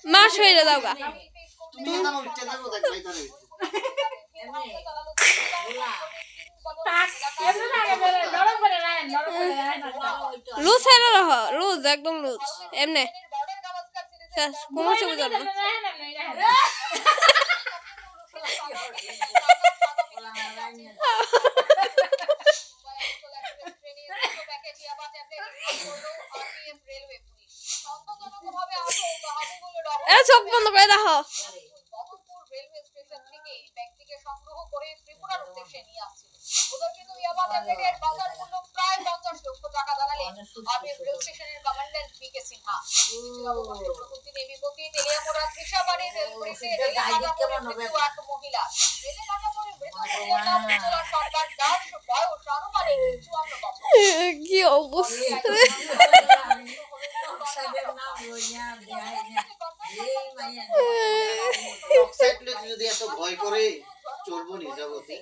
মাস হয়ে যাও গা লুজ হেরা রহ লুজ একদম লুজ এমনে কোনো ছবি যাবে না এ চোখ বন্ধ করে রাখো ব্যক্তিকে সংগ্রহ করে ত্রিপুরার উদ্দেশ্যে নিয়ে আসছিল উদরকৃত ইয়াবা ট্যাবলেটের বাজার মূল্য প্রায় 50 লক্ষ টাকা দাঁড়ালে আরপিএফ রেল স্টেশনের কমান্ড্যান্ট বিকে সিনহা প্রতিদিন এই বিপত্তি তেলিয়ামুড়া ত্রিশাবাড়ি রেল পুলিশে রেলে কাটা পড়ে মৃত্যু এক মহিলা রেলে কাটা পড়ে মৃত মহিলার নাম উজ্জ্বলা সরকার দাস বয়স আনুমানিক 54 বছর কি অবস্থা যদি এত ভয় করে চলবো নি জগতে